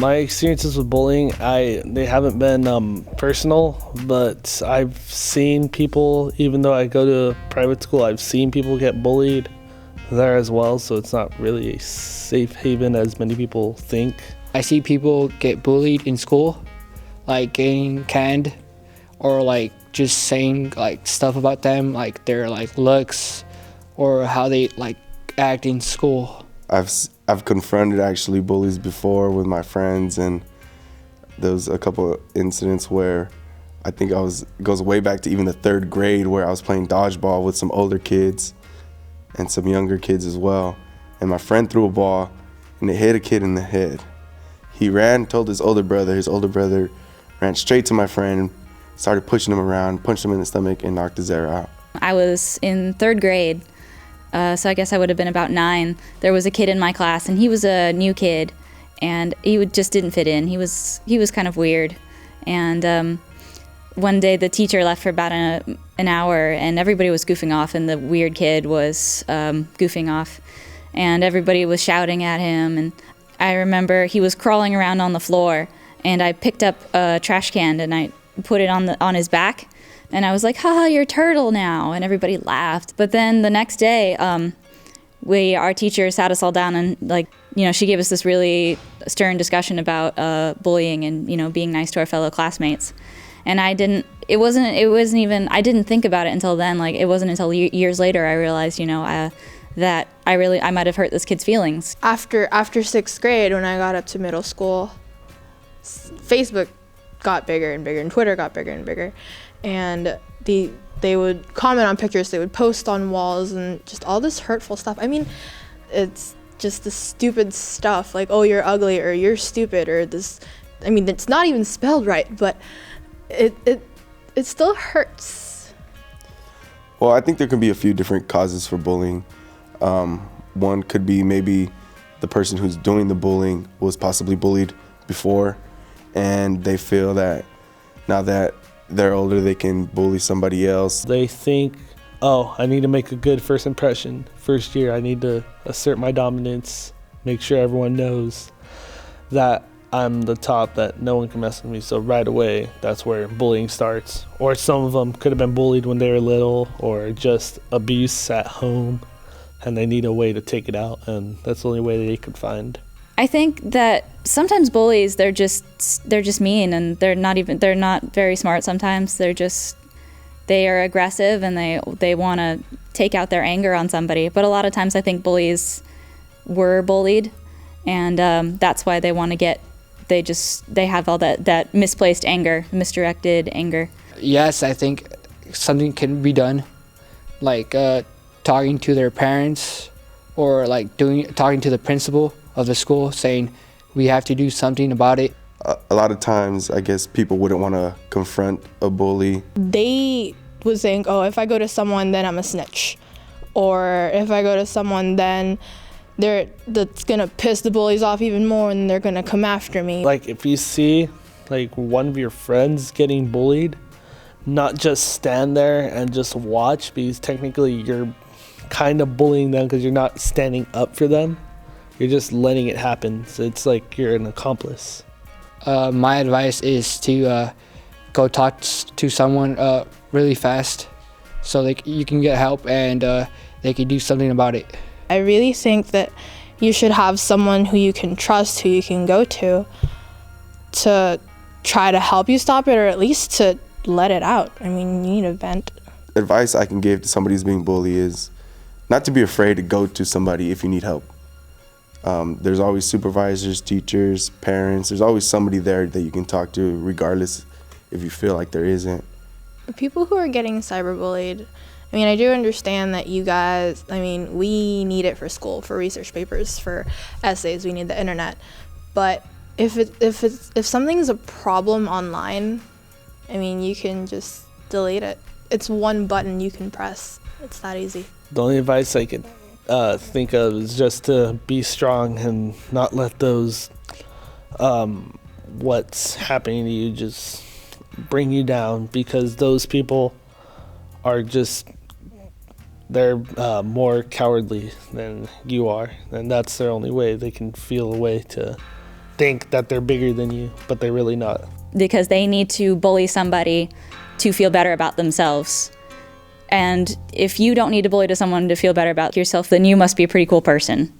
My experiences with bullying, they haven't been personal, but I've seen people, even though I go to private school, I've seen people get bullied there as well, so it's not really a safe haven as many people think. I see people get bullied in school, like getting canned, or like just saying like stuff about them, like their like looks or how they like act in school. I've confronted actually bullies before with my friends, and there was a couple of incidents where I think it goes way back to even the 3rd grade, where I was playing dodgeball with some older kids and some younger kids as well. And my friend threw a ball and it hit a kid in the head. He ran, told his older brother ran straight to my friend, started pushing him around, punched him in the stomach and knocked his ear out. I was in 3rd grade. So I guess I would have been about 9. There was a kid in my class, and he was a new kid, and he just didn't fit in. He was kind of weird. And one day the teacher left for about an hour, and everybody was goofing off, and the weird kid was goofing off, and everybody was shouting at him. And I remember he was crawling around on the floor, and I picked up a trash can and I put it on his back. And I was like, haha, you're a turtle now. And everybody laughed. But then the next day, our teacher sat us all down and she gave us this really stern discussion about bullying and, being nice to our fellow classmates. And I didn't think about it until then. Like, it wasn't until years later I realized, that I might have hurt this kid's feelings. After 6th grade, when I got up to middle school, Facebook got bigger and bigger and Twitter got bigger and bigger. And they would comment on pictures, they would post on walls, and just all this hurtful stuff. I mean, it's just the stupid stuff, like, oh, you're ugly, or you're stupid, or this. I mean, it's not even spelled right, but it still hurts. Well, I think there can be a few different causes for bullying. One could be maybe the person who's doing the bullying was possibly bullied before, and they feel that now that they're older, they can bully somebody else. They think, oh, I need to make a good first impression. First year, I need to assert my dominance, make sure everyone knows that I'm the top, that no one can mess with me. So right away, that's where bullying starts. Or some of them could have been bullied when they were little, or just abuse at home, and they need a way to take it out, and that's the only way they could find. I think that sometimes bullies, they're just mean, and they're not very smart sometimes. They are aggressive, and they want to take out their anger on somebody. But a lot of times I think bullies were bullied, and that's why they want to they have all that misplaced anger, misdirected anger. Yes, I think something can be done, like talking to their parents, or like talking to the principal of the school, saying we have to do something about it. A lot of times, I guess people wouldn't want to confront a bully. They would think, oh, if I go to someone, then I'm a snitch. Or if I go to someone, then that's gonna piss the bullies off even more, and they're gonna come after me. Like, if you see like one of your friends getting bullied, not just stand there and just watch, because technically you're kind of bullying them because you're not standing up for them. You're just letting it happen. So it's like you're an accomplice. My advice is to go talk to someone really fast, so you can get help and they can do something about it. I really think that you should have someone who you can trust, who you can go to try to help you stop it, or at least to let it out. I mean, you need a vent. Advice I can give to somebody who's being bullied is not to be afraid to go to somebody if you need help. There's always supervisors, teachers, parents. There's always somebody there that you can talk to, regardless if you feel like there isn't. People who are getting cyberbullied, I mean, I do understand that you guys, I mean, we need it for school, for research papers, for essays, we need the internet. But if something's a problem online, I mean, you can just delete it. It's one button you can press. It's that easy. The only advice I could think of is just to be strong and not let those what's happening to you just bring you down, because those people are they're more cowardly than you are, and that's their only way. They can feel a way to think that they're bigger than you, but they're really not. Because they need to bully somebody to feel better about themselves. And if you don't need to bully to someone to feel better about yourself, then you must be a pretty cool person.